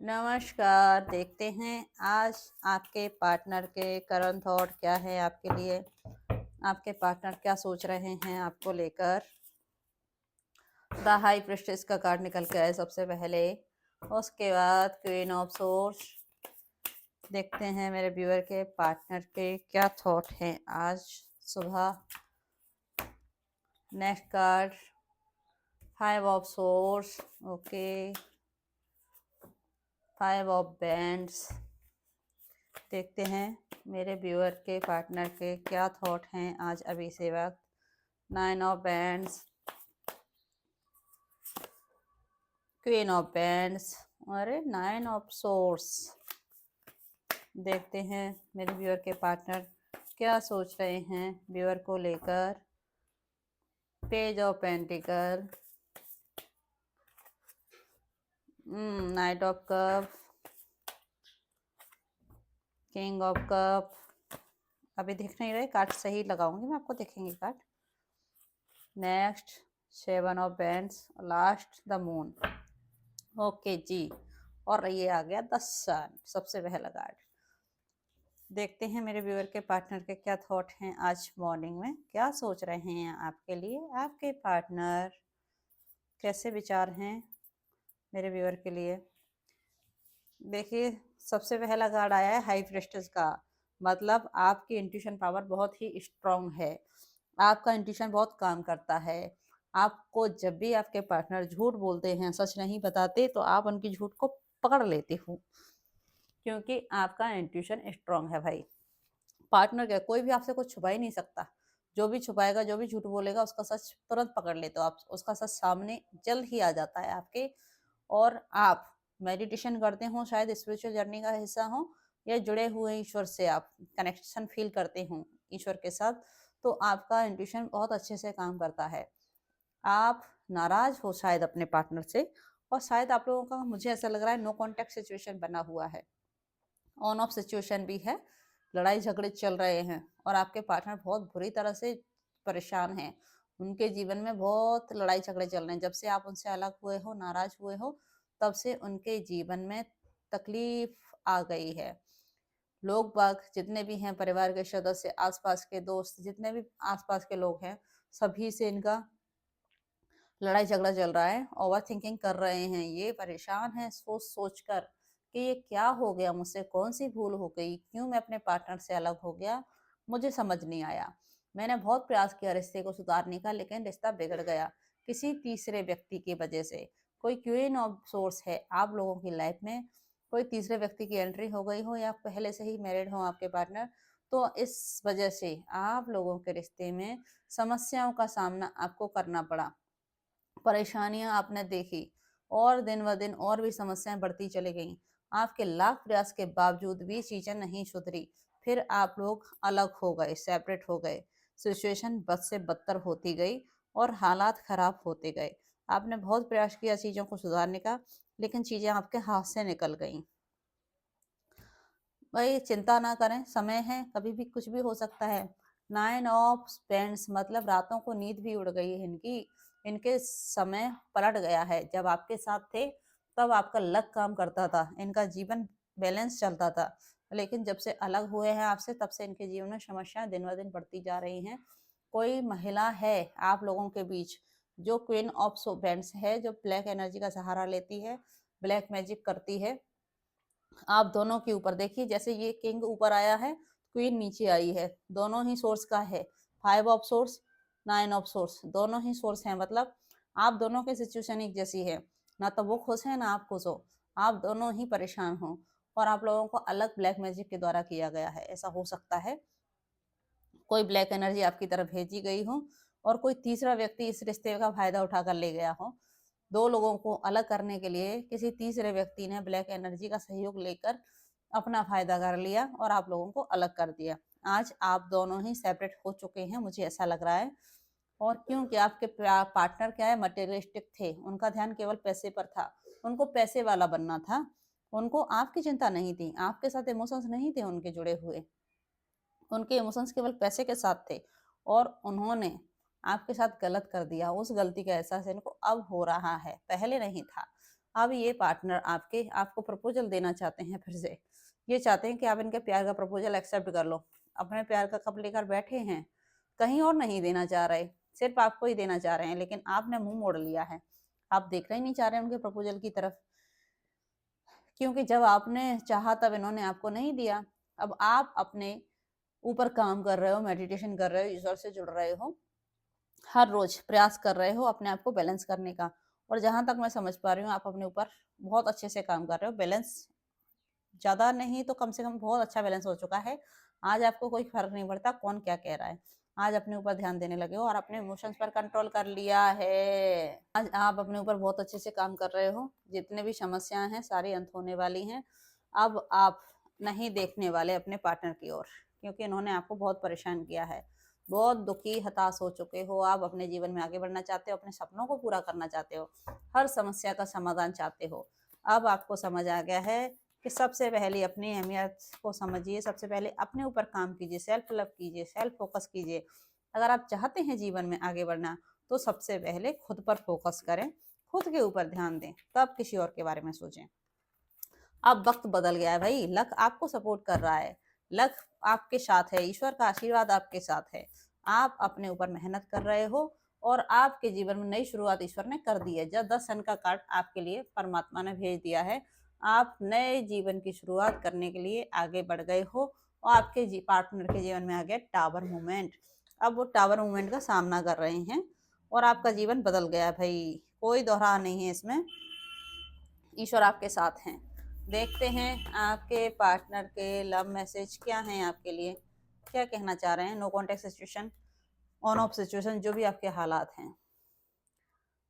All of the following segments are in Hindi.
नमस्कार। देखते हैं आज आपके पार्टनर के करंट थॉट क्या है आपके लिए। आपके पार्टनर क्या सोच रहे हैं आपको लेकर। द हाई प्रिस्टेस का कार्ड निकल के आए सबसे पहले, उसके बाद क्वीन ऑफ सोर्स। देखते हैं मेरे व्यूअर के पार्टनर के क्या थॉट हैं आज सुबह। Next card five of source. Okay, five of bands. देखते हैं मेरे व्यूअर के पार्टनर के क्या थॉट हैं आज अभी से वक्त। Nine of bands, queen of bands और नाइन ऑफ सोर्स। देखते हैं मेरे व्यूअर के पार्टनर क्या सोच रहे हैं व्यूअर को लेकर। Page of pentacle, night of cup, king of cup. अभी दिख नहीं रहे कार्ड, सही लगाऊंगी मैं आपको, देखेंगे card. Next seven of wands, last the moon. Okay जी, और ये आ गया द सन सबसे पहला कार्ड। देखते हैं मेरे व्यूअर के पार्टनर के क्या थॉट हैं आज मॉर्निंग में, क्या सोच रहे हैं आपके लिए आपके पार्टनर, कैसे विचार हैं मेरे व्यूअर के लिए। देखिए सबसे पहला कार्ड आया है हाई प्रेस्टेज का, मतलब आपकी इंट्यूशन पावर बहुत ही स्ट्रांग है। आपका इंट्यूशन बहुत काम करता है। आपको जब भी आपके पार्टनर झूठ बोलते हैं, सच नहीं बताते, तो आप उनकी झूठ को पकड़ लेते हो, क्योंकि आपका इंट्यूशन स्ट्रांग है भाई। पार्टनर क्या, कोई भी आपसे कुछ छुपा ही नहीं सकता। जो भी छुपाएगा, जो भी झूठ बोलेगा, उसका सच तुरंत पकड़ लेते हो आप, उसका सच सामने जल्द ही आ जाता है आपके। और आप मेडिटेशन करते हो, शायद स्पिरिचुअल जर्नी का हिस्सा हो, या जुड़े हुए ईश्वर से आप कनेक्शन फील करते हो ईश्वर के साथ, तो आपका इंट्यूशन बहुत अच्छे से काम करता है। आप नाराज हो शायद अपने पार्टनर से, और शायद आप लोगों का, मुझे ऐसा लग रहा है, नो कॉन्टेक्ट सिचुएशन बना हुआ है, ऑन ऑफ सिचुएशन भी है, लड़ाई झगड़े चल रहे हैं और आपके पार्टनर बहुत बुरी तरह से परेशान हैं। उनके जीवन में बहुत लड़ाई झगड़े चल रहे हैं, जब से आप उनसे अलग हुए हो, नाराज हुए हो, तब से उनके जीवन में तकलीफ आ गई है। लोग बाग जितने भी हैं, परिवार के सदस्य, आसपास के दोस्त, जितने भी आसपास के लोग हैं, सभी से इनका लड़ाई झगड़ा चल रहा है। ओवर थिंकिंग कर रहे हैं, ये परेशान है सोच सोच कर कि ये क्या हो गया मुझसे, कौन सी भूल हो गई, क्यों मैं अपने पार्टनर से अलग हो गया, मुझे समझ नहीं आया। मैंने बहुत प्रयास किया रिश्ते को सुधारने का, लेकिन रिश्ता बिगड़ गया किसी तीसरे व्यक्ति की वजह से। कोई क्वीन ऑफ सोर्स है आप लोगों की लाइफ में, कोई तीसरे व्यक्ति की एंट्री हो गई हो, या पहले से ही मैरिड हो आपके पार्टनर, तो इस वजह से आप लोगों के रिश्ते में समस्याओं का सामना आपको करना पड़ा, परेशानियां आपने देखी, और दिन ब दिन और भी समस्याएं बढ़ती चली गईं। आपके लाख प्रयास के बावजूद भी चीजें नहीं सुधरी, फिर आप लोग अलग हो गए, सेपरेट हो गए। सिचुएशन बद से बदतर होती गई और हालात खराब होते गए। आपने बहुत प्रयास किया चीजों को सुधारने का, लेकिन चीजें आपके हाथ से निकल गईं। भाई चिंता ना करें, समय है, कभी भी कुछ भी हो सकता है। नाइन ऑफ पेंट्स मतलब रातों को नींद भी उड़ गई है इनकी। इनके समय पलट गया है। जब आपके साथ थे तब आपका लक काम करता था, इनका जीवन बैलेंस चलता था, लेकिन जब से अलग हुए हैं आपसे, तब से इनके जीवन में समस्याएं दिन ब दिन बढ़ती जा रही हैं। कोई महिला है आप लोगों के बीच जो क्वीन ऑफ पेंट्स है, जो ब्लैक एनर्जी का सहारा लेती है, ब्लैक मैजिक करती है आप दोनों के ऊपर। देखिए जैसे ये किंग ऊपर आया है, क्वीन नीचे आई है, दोनों ही सोर्स का है। Five of source, nine of source, दोनों ही सोर्स हैं, मतलब आप दोनों की सिचुएशन एक जैसी है। ना तो वो खुश है ना आप खुश हो, आप दोनों ही परेशान हो, और आप लोगों को अलग ब्लैक मैजिक के द्वारा किया गया है। ऐसा हो सकता है कोई ब्लैक एनर्जी आपकी तरफ भेजी गई हो, और कोई तीसरा व्यक्ति इस रिश्ते का फायदा उठाकर ले गया हो। दो लोगों को अलग करने के लिए किसी तीसरे व्यक्ति ने ब्लैक एनर्जी का सहयोग लेकर अपना फायदा कर लिया और आप लोगों को अलग कर दिया। आज आप दोनों ही सेपरेट हो चुके हैं, मुझे ऐसा लग रहा है। और क्योंकि आपके पार्टनर क्या है, मटेरियलिस्टिक थे, उनका ध्यान केवल पैसे पर था, उनको पैसे वाला बनना था, उनको आपकी चिंता नहीं थी, आपके साथ इमोशंस नहीं थे उनके जुड़े हुए, उनके इमोशंस केवल पैसे के साथ थे, और उन्होंने आपके साथ गलत कर दिया। उस गलती का एहसास इनको अब हो रहा है, पहले नहीं था। अब ये पार्टनर आपको प्रपोजल देना चाहते हैं फिर से। ये चाहते हैं कि आप इनके प्यार का प्रपोजल एक्सेप्ट कर लो। अपने प्यार का कप लेकर बैठे हैं, कहीं और नहीं देना चाह रहे, सिर्फ आपको ही देना चाह रहे हैं, लेकिन आपने मुंह मोड़ लिया है। आप देखना ही नहीं चाह रहे उनके प्रपोजल की तरफ, क्योंकि जब आपने चाहा तब इन्होंने आपको नहीं दिया। अब आप अपने ऊपर काम कर रहे हो, मेडिटेशन कर रहे हो, ईश्वर से जुड़ रहे हो, हर रोज प्रयास कर रहे हो अपने आप को बैलेंस करने का। और जहां तक मैं समझ पा रही हूँ, आप अपने ऊपर बहुत अच्छे से काम कर रहे हो। बैलेंस ज्यादा नहीं तो कम से कम बहुत अच्छा बैलेंस हो चुका है। आज आपको कोई फर्क नहीं पड़ता कौन क्या कह रहा है। आज अपने ऊपर ध्यान देने लगे हो और अपने इमोशंस पर कंट्रोल कर लिया है। आज आप अपने ऊपर बहुत अच्छे से काम कर रहे हो। जितने भी समस्याएं हैं सारी अंत होने वाली हैं। अब आप नहीं देखने वाले अपने पार्टनर की ओर, क्योंकि इन्होंने आपको बहुत परेशान किया है। बहुत दुखी हताश हो चुके हो। आप अपने जीवन में आगे बढ़ना चाहते हो, अपने सपनों को पूरा करना चाहते हो, हर समस्या का समाधान चाहते हो। अब आपको समझ आ गया है कि सबसे पहले अपनी अहमियत को समझिए, सबसे पहले अपने ऊपर काम कीजिए, सेल्फ लव कीजिए, सेल्फ फोकस कीजिए। अगर आप चाहते हैं जीवन में आगे बढ़ना तो सबसे पहले खुद पर फोकस करें, खुद के ऊपर ध्यान दें, तब किसी और के बारे में सोचें। अब वक्त बदल गया है भाई, लक आपको सपोर्ट कर रहा है, लक आपके साथ है, ईश्वर का आशीर्वाद आपके साथ है। आप अपने ऊपर मेहनत कर रहे हो और आपके जीवन में नई शुरुआत ईश्वर ने कर दी है। जब 10 सन का कार्ड आपके लिए परमात्मा ने भेज दिया है। आप नए जीवन की शुरुआत करने के लिए आगे बढ़ गए हो और आपके पार्टनर के जीवन में आ गया टावर मूवमेंट। अब वो टावर मूवमेंट का सामना कर रहे हैं और आपका जीवन बदल गया भाई, कोई दोहरा नहीं है इसमें। ईश्वर आपके साथ हैं। देखते हैं आपके पार्टनर के लव मैसेज क्या हैं आपके लिए, क्या कहना चाह रहे हैं। No contact situation, on off situation, जो भी आपके हालात हैं।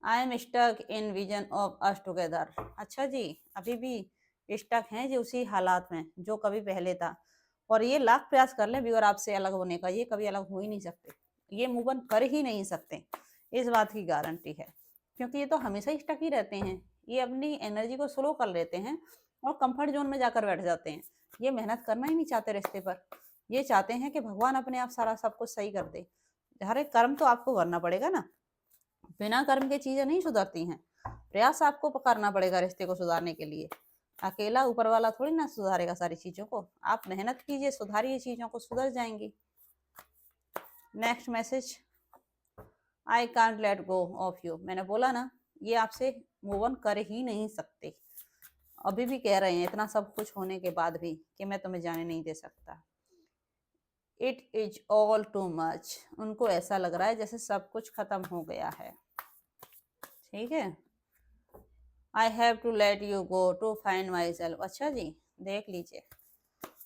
I am stuck in vision of us together. अच्छा जी, अभी भी स्टक हैं जी उसी हालात में जो कभी पहले था। और ये लाख प्रयास कर ले व्यूअर आपसे अलग होने का, ये कभी अलग हो ही नहीं सकते, ये मूव ऑन कर ही नहीं सकते, इस बात की गारंटी है। क्योंकि ये तो हमेशा ही स्टक ही रहते हैं। ये अपनी एनर्जी को स्लो कर लेते हैं और कंफर्ट जोन में जाकर बैठ जाते हैं। ये मेहनत करना ही नहीं चाहते रिश्ते पर। ये चाहते हैं कि भगवान अपने आप सारा सब कुछ सही कर दे। हर एक कर्म तो आपको करना पड़ेगा ना, बिना कर्म के चीजें नहीं सुधरती हैं। प्रयास आपको करना पड़ेगा रिश्ते को सुधारने के लिए। अकेला ऊपर वाला थोड़ी ना सुधारेगा सारी चीजों को। आप मेहनत कीजिए, सुधारिए चीजों को, सुधर जाएंगी। Next message, I can't let go of you. मैंने बोला ना, ये आपसे मूव ऑन कर ही नहीं सकते। अभी भी कह रहे हैं इतना सब कुछ होने के बाद भी कि मैं तुम्हें जाने नहीं दे सकता। It is all too much. उनको ऐसा लग रहा है जैसे सब कुछ खत्म हो गया है। ठीक है, I have to let you go to find myself. अच्छा जी, देख लीजिए,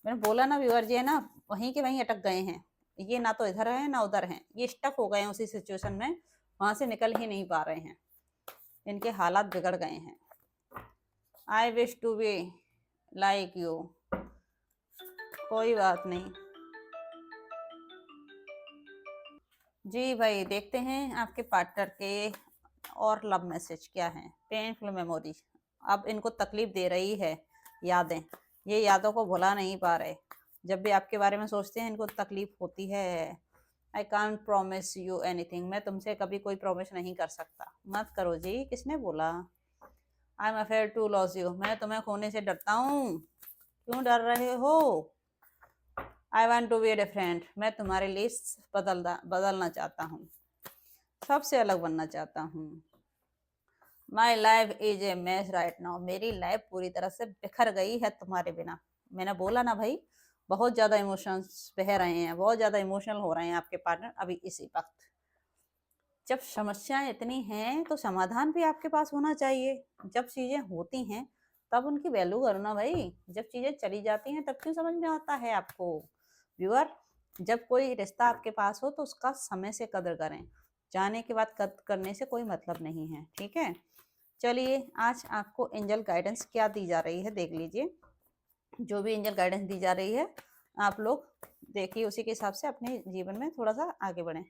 मैंने बोला ना व्यूअर जी है ना, वहीं के वहीं अटक गए हैं। ये ना तो इधर है ना उधर है, ये स्टक हो गए हैं उसी सिचुएशन में, वहां से निकल ही नहीं पा रहे हैं। इनके हालात बिगड़ गए हैं। I wish to be like you. कोई बात नहीं जी भाई, देखते हैं आपके पार्टनर के और लव मैसेज क्या है। पेनफुल मेमोरी, अब इनको तकलीफ दे रही है यादें, ये यादों को भुला नहीं पा रहे। जब भी आपके बारे में सोचते हैं इनको तकलीफ होती है। I can't promise you anything. मैं तुमसे कभी कोई प्रॉमिस नहीं कर सकता। मत करो जी, किसने बोला। I am afraid to lose you. मैं तुम्हें खोने से डरता हूँ। क्यों डर रहे हो। I want to be different. मैं तुम्हारे लिए बदलना चाहता हूँ, सबसे अलग बनना चाहता हूँ। My life is a mess right now. मेरी लाइफ पूरी तरह से बिखर गई है तुम्हारे बिना। मैंने बोला ना भाई, बहुत ज़्यादा इमोशंस बह रहे हैं, बहुत ज़्यादा इमोशनल हो रहे हैं आपके पार्टनर अभी इसी वक्त। जब समस्याएं इतनी हैं तो समाधान भी आपके पास होना चाहिए। जब चीज़ें होती हैं तब उनकी वैल्यू करो ना भाई। जब चीज़ें चली जाती हैं तब क्यों समझ में आता है आपको। व्यूअर, जब कोई रिश्ता आपके पास हो तो उसका समय से कदर करें। जाने के बाद कदर करने से कोई मतलब नहीं है। ठीक है, चलिए आज आपको एंजल गाइडेंस क्या दी जा रही है देख लीजिए। जो भी एंजल गाइडेंस दी जा रही है आप लोग देखिए, उसी के हिसाब से अपने जीवन में थोड़ा सा आगे बढ़ें।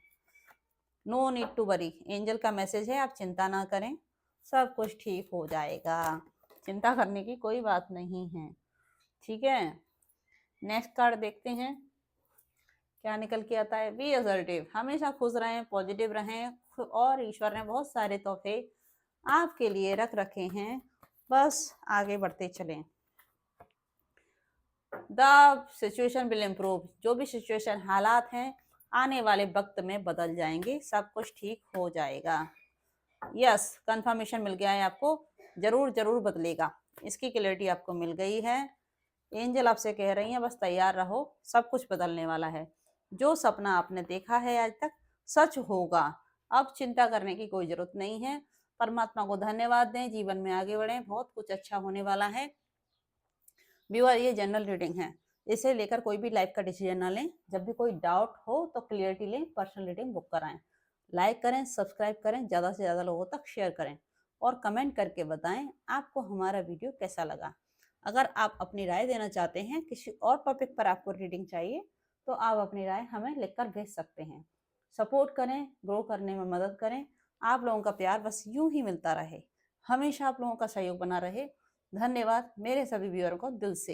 No need to worry. Angel का मैसेज है आप चिंता ना करें, सब कुछ ठीक हो जाएगा। चिंता करने की कोई बात नहीं है। ठीक है, नेक्स्ट कार्ड देखते हैं क्या निकल के आता है। Be assertive. हमेशा खुश रहें, पॉजिटिव रहें और ईश्वर ने बहुत सारे तोहफे आपके लिए रख रखे हैं बस आगे बढ़ते चलें। द सिचुएशन विल इम्प्रूव, जो भी सिचुएशन हालात हैं आने वाले वक्त में बदल जाएंगे, सब कुछ ठीक हो जाएगा। यस, कंफर्मेशन मिल गया है आपको, जरूर जरूर बदलेगा, इसकी क्लैरिटी आपको मिल गई है। एंजल आपसे कह रही हैं बस तैयार रहो, सब कुछ बदलने वाला है। जो सपना आपने देखा है आज तक सच होगा, अब चिंता करने की कोई जरूरत नहीं है। परमात्मा को धन्यवाद दें, जीवन में आगे बढ़ें, बहुत कुछ अच्छा होने वाला है। व्यूअर, ये जनरल रीडिंग है, इसे लेकर कोई भी लाइफ का डिसीजन ना लें। जब भी कोई डाउट हो तो क्लियरिटी लें, पर्सनल रीडिंग बुक कराएं। लाइक करें, सब्सक्राइब करें, ज़्यादा से ज़्यादा लोगों तक शेयर करें और कमेंट करके बताएं आपको हमारा वीडियो कैसा लगा। अगर आप अपनी राय देना चाहते हैं, किसी और टॉपिक पर आपको रीडिंग चाहिए, तो आप अपनी राय हमें लिखकर भेज सकते हैं। सपोर्ट करें, ग्रो करने में मदद करें। आप लोगों का प्यार बस यूं ही मिलता रहे, हमेशा आप लोगों का सहयोग बना रहे। धन्यवाद मेरे सभी व्यूअर को दिल से।